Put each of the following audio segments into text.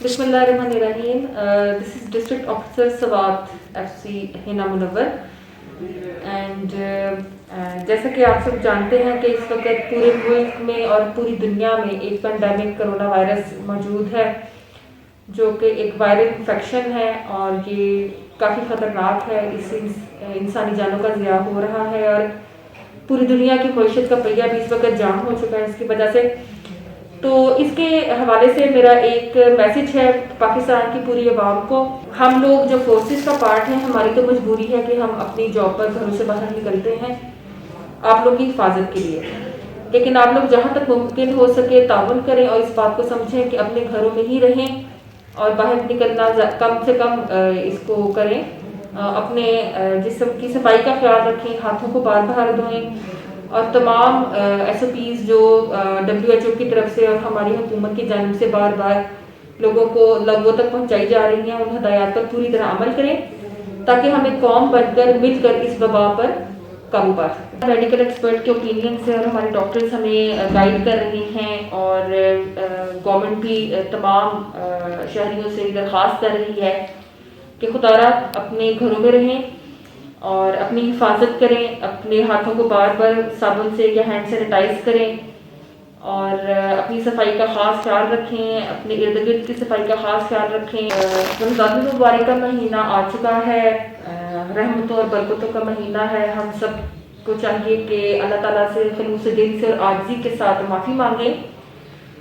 बिस्मिल्लाहिर्रहमानिर्रहीम। This is district officer Swat FC Hina Munawwar and जैसा कि आप सब जानते हैं कि इस वक्त पूरे मुल्क में और पूरी दुनिया में एक पेंडेमिक कोरोना वायरस मौजूद है जो कि एक वायरल इन्फेक्शन है और ये काफ़ी ख़तरनाक है। इससे इंसानी जानों का ज़िया हो रहा है और पूरी दुनिया की मईशत का पहिया भी इस वक्त जाम हो चुका है इसकी वजह से। तो इसके हवाले से मेरा एक मैसेज है पाकिस्तान की पूरी आवाम को। हम लोग जो फोर्सेस का पार्ट हैं, हमारी तो मजबूरी है कि हम अपनी जॉब पर घरों से बाहर निकलते हैं आप लोग की हिफाजत के लिए, लेकिन आप लोग जहाँ तक मुमकिन हो सके ताउन करें और इस बात को समझें कि अपने घरों में ही रहें और बाहर निकलना कम से कम इसको करें। अपने जिस्म की सफाई का ख्याल रखें, हाथों को बार बार धोएं और तमाम SOPs जो WHO की तरफ से और हमारी हुकूमत की जानिब से बार बार लोगों तक पहुंचाई जा रही हैं, उन हदायत पर पूरी तरह अमल करें ताकि हम एक कौम बनकर मिलकर इस वबा पर काबू पा सकें। मेडिकल एक्सपर्ट के ओपिनियन से और हमारे डॉक्टर्स हमें गाइड कर रही हैं और गवर्नमेंट भी तमाम शहरियों से दरख्वास्त कर रही है कि खुदारा अपने घरों में रहें और अपनी हिफाजत करें, अपने हाथों को बार बार साबुन से या हैंड सैनिटाइज करें और अपनी सफाई का ख़ास ख्याल रखें, अपने इर्द गिर्द की सफाई का ख़ास ख्याल रखें। रमज़ान मुबारक का महीना आ चुका है, रहमतों और बरकतों का महीना है। हम सब को चाहिए कि अल्लाह ताला से खलूस दिल से और आजिज़ी के साथ माफ़ी मांगें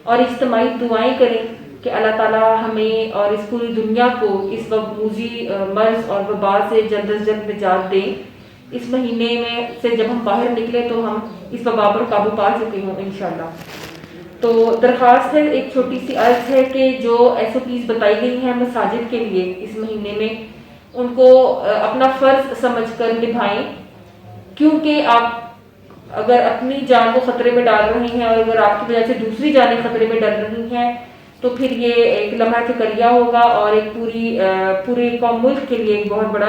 और इज्तिमाई दुआएं करें कि अल्लाह ताला हमें और इस पूरी दुनिया को इस वबूजी मर्ज और वबा से जल्द से जल्द निजात दें। इस महीने में से जब हम बाहर निकले तो हम इस वबा पर काबू पा चुके हों इंशाल्लाह। तो दरख्वास्त है, एक छोटी सी अर्ज है कि जो SOPs बताई गई हैं मसाजिद के लिए इस महीने में उनको अपना फ़र्ज समझकर निभाएं, क्योंकि आप अगर अपनी जान को ख़तरे में डाल रही हैं और अगर आपकी वजह से दूसरी जानें ख़तरे में डल रही हैं तो फिर ये एक लम्हा फिक्रिया होगा और एक पूरे कौम मुल्क के लिए एक बहुत बड़ा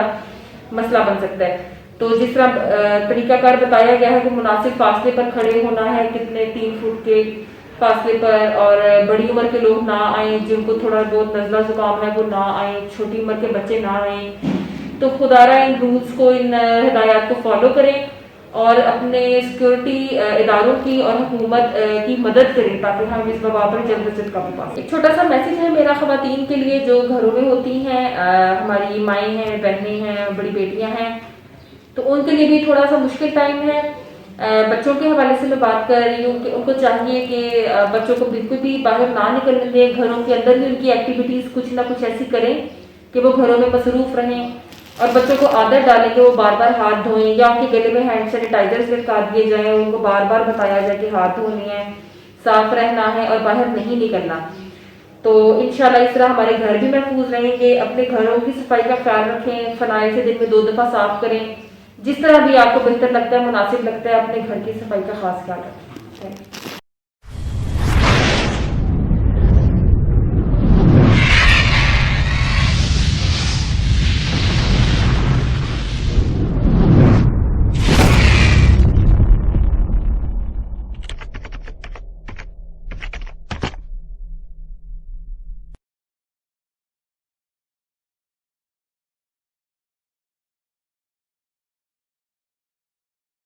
मसला बन सकता है। तो जिस तरह तरीकाकार बताया गया है कि मुनासिब फासले पर खड़े होना है, कितने 3 फुट के फासले पर, और बड़ी उम्र के लोग ना आए, जिनको थोड़ा बहुत नज़ला जुकाम है वो ना आए, छोटी उम्र के बच्चे ना आए। तो खुदारा इन रूल्स को, इन हिदायत को फॉलो करें और अपने सिक्योरिटी इदारों की और हुकूमत की मदद करें ताकि हम इस वबा पर जल्द से जल्द काबू पा सकें। एक छोटा सा मैसेज है मेरा ख़वातीन के लिए जो घरों में होती हैं, हमारी माएँ हैं, बहनें हैं, बड़ी बेटियां हैं, तो उनके लिए भी थोड़ा सा मुश्किल टाइम है। बच्चों के हवाले से मैं बात कर रही हूँ कि उनको चाहिए कि बच्चों को बिल्कुल भी बाहर ना निकलने दें, घरों के अंदर ही उनकी एक्टिविटीज़ कुछ ना कुछ ऐसी करें कि वो घरों में मसरूफ़ रहें और बच्चों को आदत डालें कि वो बार बार हाथ धोएं या उनके गले में हैंड सैनिटाइजर्स लटका दिए जाएं, उनको बार बार बताया जाए कि हाथ धोने हैं, साफ रहना है और बाहर नहीं निकलना। तो इंशाल्लाह इस तरह हमारे घर भी महफूज रहेंगे। अपने घरों की सफाई का ख्याल रखें, फनाइल से दिन में 2 दफ़ा साफ करें, जिस तरह भी आपको बेहतर लगता है, मुनासिब लगता है, अपने घर की सफाई का खास ख्याल रखें।